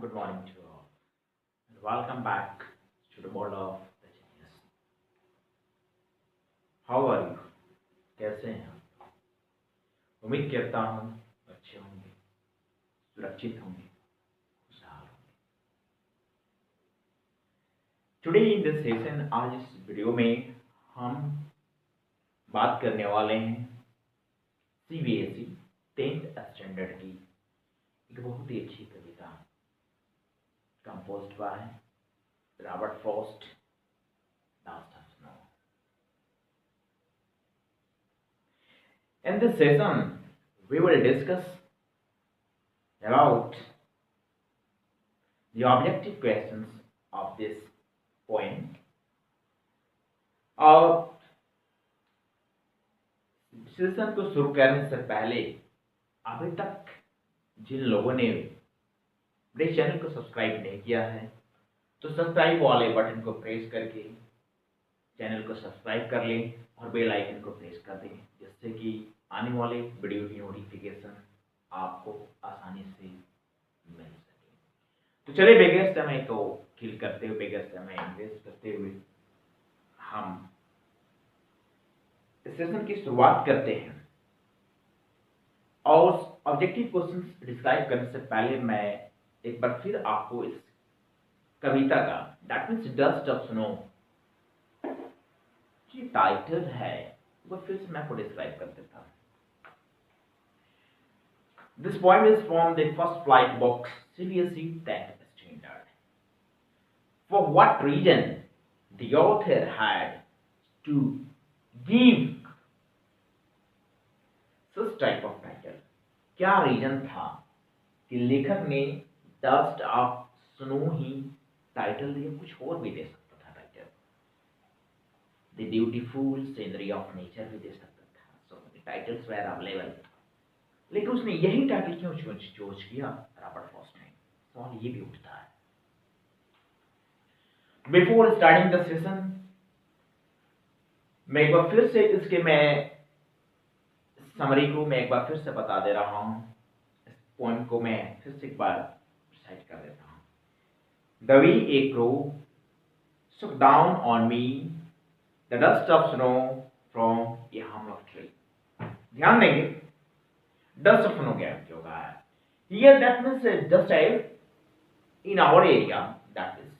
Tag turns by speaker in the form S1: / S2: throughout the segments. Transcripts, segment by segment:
S1: Good morning to you all, and welcome back to the world of the genius. How are you? कैसे हैं आप? उम्मीद करता हूँ अच्छे होंगे, सुरक्षित होंगे, खुशहाल होंगे। टुडे इन दिस सेशन, आज इस वीडियो में हम बात करने वाले हैं सीबीएसई 10th स्टैंडर्ड की एक बहुत ही अच्छी कविता composed by Robert Frost, Last of Snow. In this session, we will discuss about the objective questions of this poem. और सेशन को शुरू करने से पहले अभी तक जिन लोगों ने मेरे चैनल को सब्सक्राइब नहीं किया है तो सब्सक्राइब वाले बटन को प्रेस करके चैनल को सब्सक्राइब कर लें और बेल आइकन को प्रेस कर दें, जिससे कि आने वाले वीडियो की नोटिफिकेशन आपको आसानी से मिल सके। तो चलिए बगैर समय को किल करते हुए, बगैर समय इन्वेस्ट करते हुए हम इस सेशन की शुरुआत करते हैं। और ऑब्जेक्टिव क्वेश्चन डिस्क्राइब करने से पहले मैं एक बार फिर आपको इस कविता का that means dust of snow जो टाइटल है वो फिर से मैं आपको डिस्क्राइब कर देता हूं। This poem is from the first flight book CBSE 10th standard. For what reason the author had to give such type of title? क्या रीजन था कि लेखक ने डस्ट ऑफ स्नो ही टाइटल दिया? कुछ और भी दे सकता था title, the beautiful scenery of nature भी दे सकता था। So many titles were available, लेकिन उसने यही टाइटल क्यों चूज किया? रॉबर्ट फ्रॉस्ट ने। सवाल ये भी उठता है। बिफोर स्टार्टिंग द सेशन, मैं एक बार फिर से इसके समरी को मैं एक बार फिर से बता दे रहा हूं। इस पॉइंट को मैं फिर से एक बार रिसाइट कर देता हूं। The way A crow struck down on me the dust of snow from a hemlock tree. ध्यान देंगे, dust of snow क्या होगा है? Here that means just as in our area, that is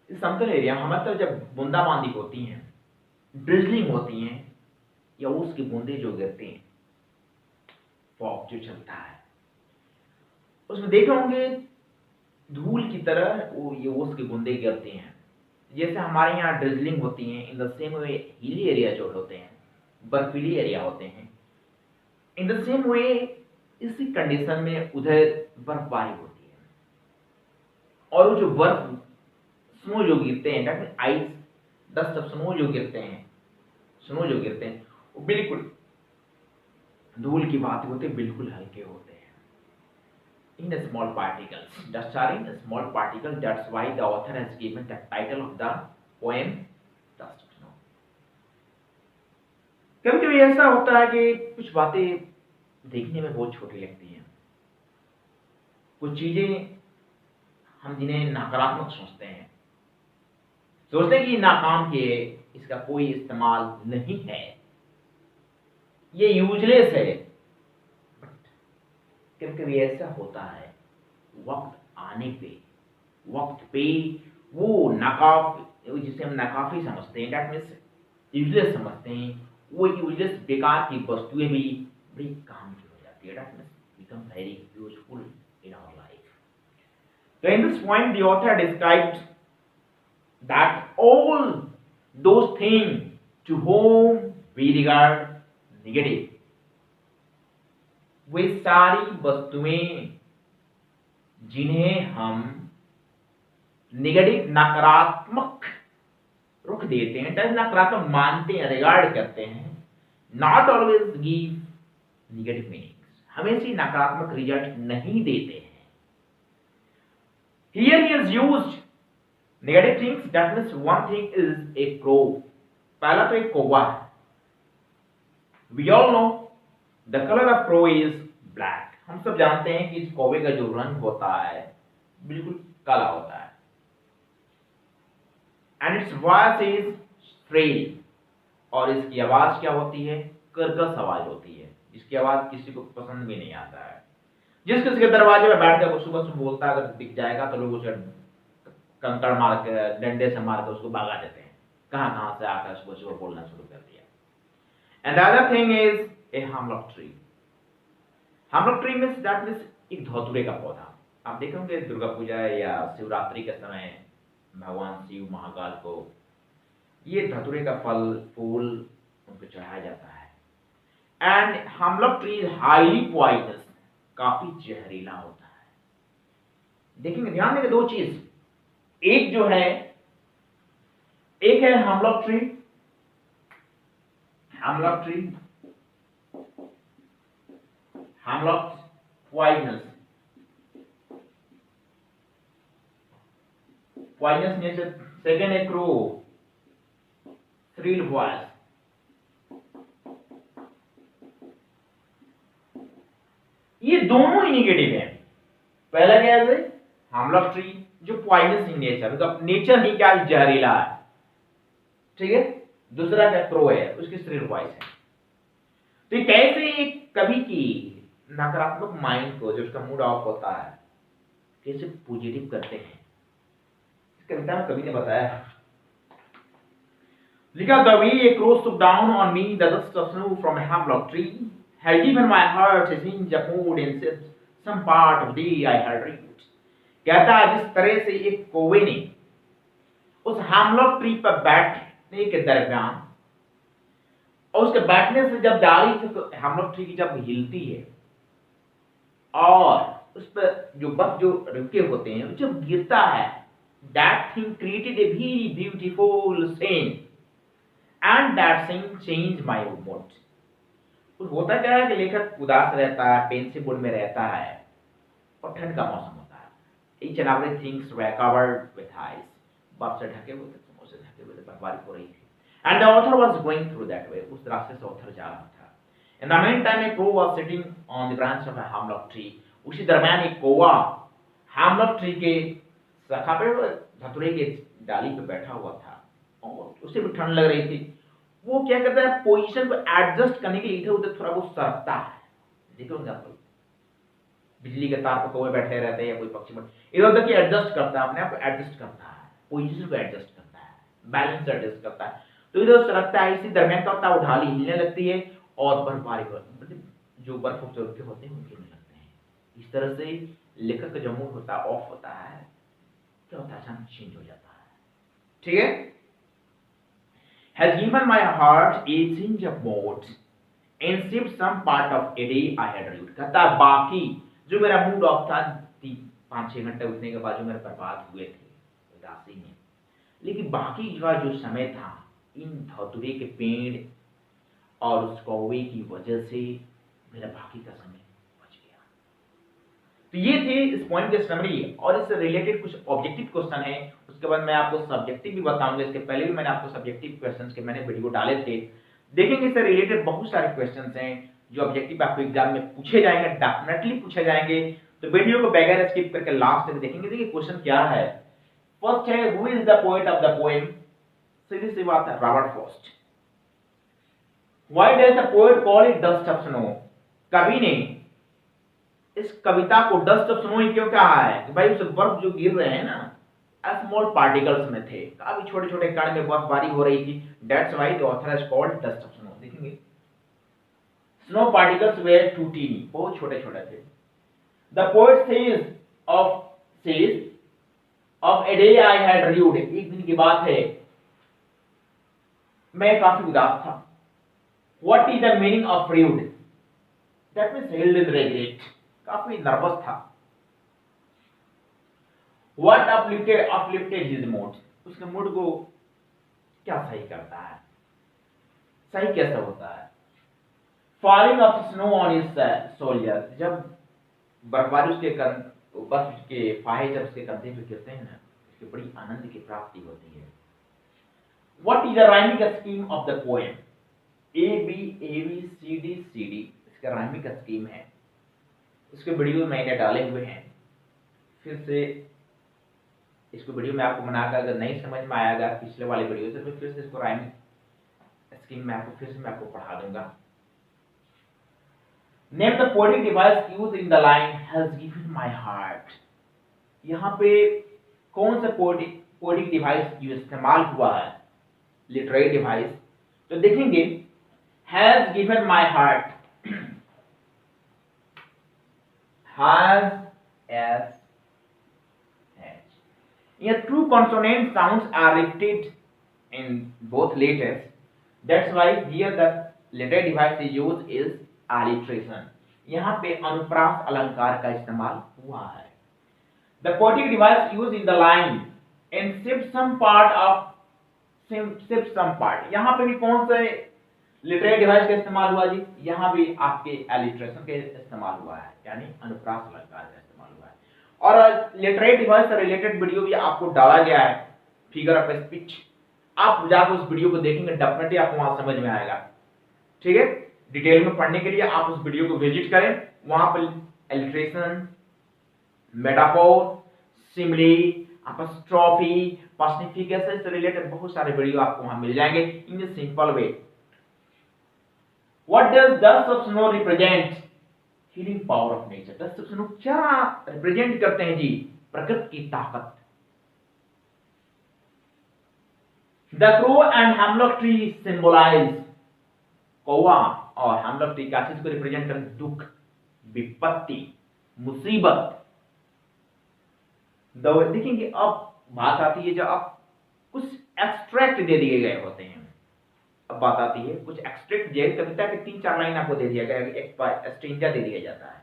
S1: इस समतल एरिया हमारे तरफ जब बूंदाबांदी होती हैं, ड्रिजलिंग होती हैं, या उसकी बूंदे जो गिरती हैं, फॉग जो चलता है, उसमें देखे होंगे धूल की तरह वो ये ओस की बूंदे गिरती हैं। जैसे हमारे यहाँ ड्रिजलिंग होती है, in the same way hilly area जो होते हैं, बर्फीली एरिया होते हैं, इन द सेम वे इसी कंडीशन में उधर बर्फबारी होती है। और वो जो बर्फ स्नो जो गिरते हैं, that mean ice, dust of snow जो गिरते हैं, स्नो जो गिरते हैं, वो बिल्कुल धूल की बात होते, बिल्कुल हल्के होते हैं। In a small particles, dust are in a small particle. That's why the author has given the title of the poem Dust of Snow. कभी कभी ऐसा होता है कि कुछ बातें देखने में बहुत छोटी लगती हैं, कुछ चीजें हम जिन्हें नकारात्मक सोचते हैं, सोचते हैं कि नाकाम किए, इसका कोई इस्तेमाल नहीं है, ये यूजलेस है। कभी कभी ऐसा होता है, वक्त आने पे, वक्त पे वो जिसे हम नाकाफी समझते हैं, दैट मीन्स यूजलेस समझते हैं, वो यूजलेस बेकार की वस्तुएं भी बड़ी काम की हो जाती है, that means become very useful in our life. So in this point the author described that all those things to whom we regard negative, वे सारी वस्तुएं जिन्हें हम नेगेटिव नकारात्मक रुख देते हैं, नकारात्मक मानते हैं, रिगार्ड करते हैं, not always give negative meanings, हमेशा नकारात्मक रिजल्ट नहीं देते हैं। Here he is used negative things, that means one thing is a crow. पहला तो एक कौवा है। We all know the color of crow is black. हम सब जानते हैं कि इस कौवे का जो रंग होता है बिल्कुल काला होता है, एंड इट्स वॉइस इज श्रेल, और इसकी आवाज क्या होती है, कर्कश आवाज होती है, जिसकी आवाज किसी को पसंद भी नहीं आता है। जिस किसी के दरवाजे में बैठ कर सुबह सुबह बोलता है, अगर दिख जाएगा तो लोग उसे कंकड़ मार के, डंडे से मार के उसको भगा देते हैं। कहां कहां से आकर सुबह सुबह बोलना शुरू कर दिया। And the other thing is a hemlock tree. Hemlock tree means that means एक धतूरे का पौधा। आप देखेंगे दुर्गा पूजा या शिवरात्रि के समय भगवान शिव महाकाल को ये धतूरे का फल फूल उनको चढ़ाया जाता है। And hemlock tree is highly poisonous, काफी जहरीला होता है। देखेंगे, ध्यान देंगे दो चीज, एक जो है, एक है hemlock tree, hemlock tree, hemlock poisonous, poisonous nature. Second है क्रो, श्रील वॉइस। ये दोनों ही निगेटिव है। पहला क्या है, हेमलॉक ट्री जो पॉइजनस इन नेचर, मतलब नेचर ही क्या जहरीला है, ठीक है। दूसरा क्या, क्रो है, उसकी श्रील वॉइस है। तो ये कैसे कभी की नकारात्मक माइंड को, जो उसका मूड ऑफ होता है, कैसे पॉजिटिव करते हैं, इस कविता में कवि ने बताया। लिखा, the way A crow stooped down on me, the dust of snow from a hemlock tree had given my heart a singe of mood in some part of the day I had reached। कहता है, जिस तरह से एक कौवे ने उस hemlock tree पर बैठने के दरमियान, और उसके बैठने से जब डाली हेमलॉक ट्री की जब हिलती है और उस पर जो बर्फ जो रुके होते हैं जब गिरता है, that thing created a very beautiful scene and that scene changed my mood। कुछ होता क्या है कि लेखक उदास रहता है, पेंसिल मूड में रहता है, और ठंड का मौसम होता है। Each and everything were covered with ice। बर्फ से ढके हुए थे, समोसे से ढके हुए थे, बर्फबारी हो रही थी। And the author was going through that way। उस रास्ते से author जा रहा था। In the meantime, a crow was sitting on the branch of a hemlock tree। उसी दरमियान एक कौवा हेमलॉक ट्री के शाखा पे, धतूरे के डाली पे बैठा हुआ था, और उसे भी ठंड लग रही थी। वो क्या करता है, पोजीशन को एडजस्ट करने के लिए इधर उधर थोड़ा बहुत सरकता है। देखो एग्जांपल, बिजली के तार पर कौवे बैठे रहते हैं या कोई पक्षी इधर उधर की एडजस्ट करता है, अपने आप को एडजस्ट करता है, पोजीशन को एडजस्ट करता है, बैलेंस एडजस्ट करता है। तो इधर सरकता है, इसी दरमियान क्या होता है, वो ढाली हिलने लगती है और बर्फबारी मतलब जो बर्फ होते हैं वो गिरने लगते हैं। इस तरह से लेखक का जो मूड होता है ऑफ होता है, क्या होता है, अचानक चेंज हो जाता है, ठीक है। Has given my heart a change of mood and saved some part of a day I had lived। कहता है, बाकी जो मेरा मूड ऑफ था 5-6 घंटे उठने के बाद जो मेरे बर्बाद हुए थे उदासी में, लेकिन बाकी का जो समय था इन धतूरे के पेड़ और उस कौवे की वजह से मेरा बाकी का समय बच गया। तो ये थे इस पॉइंट की समरी, और इससे रिलेटेड कुछ ऑब्जेक्टिव क्वेश्चन है, उसके बाद मैं आपको सब्जेक्टिव भी बताऊंगा। इसके पहले भी मैंने आपको सब्जेक्टिव क्वेश्चंस के मैंने वीडियो डाले थे, देखेंगे इससे रिलेटेड बहुत सारे क्वेश्चंस हैं जो ऑब्जेक्टिव आपको एग्जाम में पूछे जाएंगे, डेफिनेटली पूछे जाएंगे। तो वीडियो को बगैर स्किप करके लास्ट तक देखेंगे। देखिए क्वेश्चन क्या है, फर्स्ट है, who is the poet of the poem. सीधी सी बात है, Robert Frost. Why does the poet call it dust of snow. कवि ने इस कविता को डस्ट ऑफ स्नो क्यों कहा है, कि भाई उस बर्फ जो गिर रहे हैं ना, स्मॉल पार्टिकल्स में थे, काफी छोटे छोटे कण में बर्फबारी हो रही थी, that's why the author has called dust of snow. देखेंगे, snow particles were too tiny, बहुत छोटे छोटे थे। The poet says of a day I had rued, एक दिन की बात है मैं काफी उदास था। What is the meaning of rued, that means held in regret, काफी नर्वस था। What uplifted his mood, उसके मूड को क्या सही करता है, सही कैसे होता है। Falling of snow on his shoulders, जब बर्फबारी उसके बर्फ के फाहे जब उसके कंधे पे गिरते हैं ना, उसकी बड़ी आनंद की प्राप्ति होती है। What is the rhyming scheme of the poem? A B A B C D C D, इसका rhyming scheme है। इसके वीडियो मैंने डाले हुए हैं, फिर से इसको वीडियो में आपको बनाकर अगर नहीं समझ में आएगा पिछले वाले वीडियो से, तो फिर से इसको राइम स्कीम में आपको फिर से मैं आपको पढ़ा दूंगा। Name the poetic device use in the line has given my heart. यहाँ पे कौन सा पोएटिक डिवाइस इस्तेमाल हुआ है, लिटरेरी डिवाइस, तो देखेंगे has given my heart, has as has. Here true consonant sounds are repeated in both letters. That's why here the letter device is used is alliteration. यहाँ पे अनुप्रास अलंकार का इस्तेमाल हुआ है। The poetic device used in the line and shift some part of shift some part. यहाँ पे भी कौन से लिटरेरी डिवाइस का इस्तेमाल हुआ जी? यहाँ भी आपके एलिट्रेशन के इस्तेमाल हुआ है, यानी अनुप्रास अलंकार का इस्तेमाल हुआ है। और लिटरेरी डिवाइस से रिलेटेड वीडियो भी आपको डाला गया है, फिगर ऑफ स्पीच। आप जाकर उस वीडियो को देखेंगे, डेफिनेटली आपको वहां समझ में आएगा। ठीक है, डिटेल में पढ़ने के लिए आप उस वीडियो को विजिट करें, वहां पर alliteration, metaphor, simile, apostrophe, personification से रिलेटेड बहुत सारे वीडियो आपको वहां मिल जाएंगे in a simple way. What does dust of snow represent? Healing power of nature. Dust of snow क्या रिप्रेजेंट करते हैं जी? प्रकृति की ताकत। The crow and hemlock tree symbolize, कौवा और हेमलॉक ट्री क्या चीज को रिप्रेजेंट करते हैं? दुख, विपत्ति, मुसीबत। देखेंगे अब बात आती है जब आप कुछ एक्सट्रैक्ट दे दिए गए होते हैं। अब बात आती है कुछ एक्सट्रैक्ट, जैसे कविता के 3-4 लाइन आपको दे दिया गया, एक स्टेंजा दे दिया जाता है,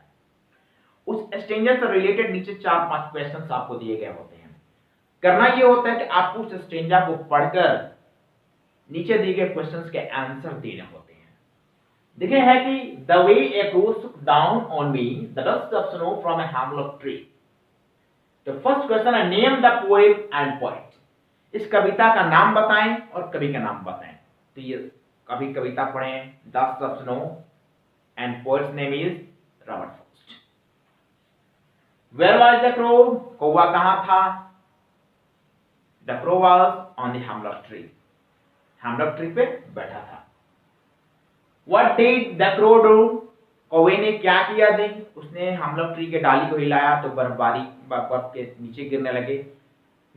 S1: उस स्टेंजा से रिलेटेड नीचे 4-5 क्वेश्चंस आपको दिए गए होते हैं। करना ये होता है कि आपको उस स्टेंजा को पढ़कर नीचे दिए गए क्वेश्चंस के आंसर देने होते हैं। देखे है कि the way A crow took down on me the dust of snow from a hemlock tree। तो फर्स्ट क्वेश्चन है name the poem and poet. इस कविता का नाम बताएं और कवि का नाम बताएं। तो ये कभी कविता पढ़ें, dust of snow, and poet's name is Robert Frost. Where was the crow? कौवा कहां था? The crow was on the hemlock tree, hemlock tree पे बैठा था। What did the crow do? कौवे ने क्या किया जी? उसने हेमलॉक ट्री के डाली को हिलाया तो बर्फ के नीचे गिरने लगे।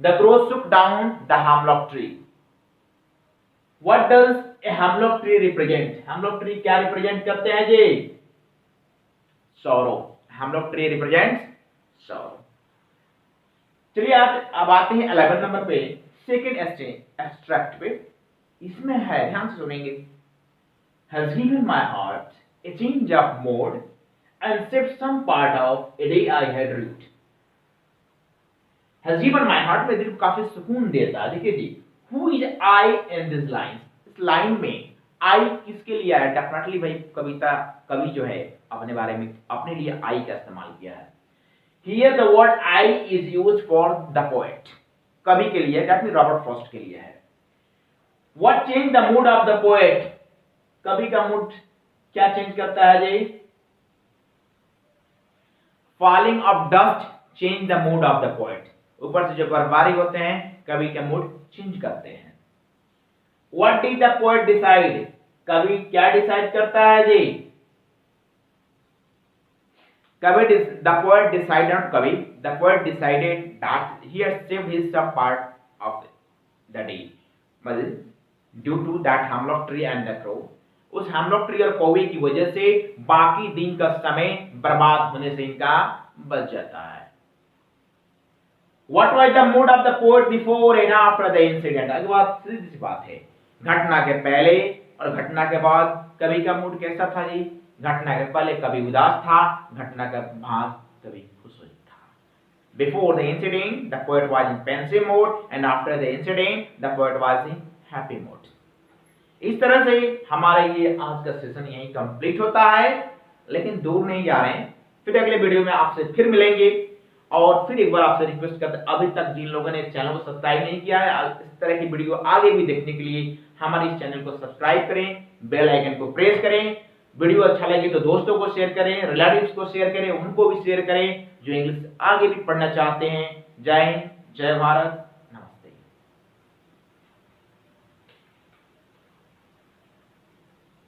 S1: The crow shook down the hemlock tree। What does a hemlock tree represent? Hemlock tree क्या रिप्रेजेंट करते हैं जी? sorrow। hemlock tree represents sorrow। चलिए अब आते हैं 11 नंबर पे, सेकेंड एक्सट्रैक्ट पे। इसमें है, ध्यान से सुनेंगे, has given my heart a change of mode and saved some part of a day I had root। has given my heart में दिल को काफी सुकून देता है। देखिए जी, Who is I in this line? इस लाइन में I किसके लिए है? डेफिनेटली भाई कवि जो है अपने बारे में अपने लिए I का इस्तेमाल किया है। Here the word I is used for the poet। कवि के लिए, डेट मीन रॉबर्ट फ्रॉस्ट के लिए है। What changed the mood of the poet? कवि का मूड क्या चेंज करता है जी? Falling of dust change the mood of the poet। ऊपर से जो बर्फबारी होते हैं कवि का मूड चेंज करते हैं। What did the poet decide? कवि क्या डिसाइड करता है जी? the poet decided, not कवि, the poet decided that he had saved his some part of the day, मतलब due to that hemlock tree and the crow। उस hemlock tree और कौवे की वजह से बाकी दिन का समय बर्बाद होने से इनका बच जाता है। What was the mood of the poet before and after the incident? अगली बात सीधी सी बात है, घटना के पहले और घटना के बाद कवि का मूड कैसा था जी? घटना के पहले कवि उदास था, घटना के बाद कवि खुश था। Before the incident, the poet was in pensive mood, and after the incident, the poet was in happy mood। इस तरह से हमारा ये आज का सेशन यहीं कंप्लीट होता है, लेकिन दूर नहीं जा रहे हैं। फिर अगले वीडियो में आपसे फिर मिलेंगे। और फिर एक बार आपसे रिक्वेस्ट करते, अभी तक जिन लोगों ने इस चैनल को सब्सक्राइब नहीं किया है, इस तरह की वीडियो आगे भी देखने के लिए हमारे इस चैनल को सब्सक्राइब करें, बेल आइकन को प्रेस करें। वीडियो अच्छा लगे तो दोस्तों को शेयर करें, रिलेटिव्स को शेयर करें, उनको भी शेयर करें जो इंग्लिश आगे भी पढ़ना चाहते हैं। जय हिंद, जय भारत।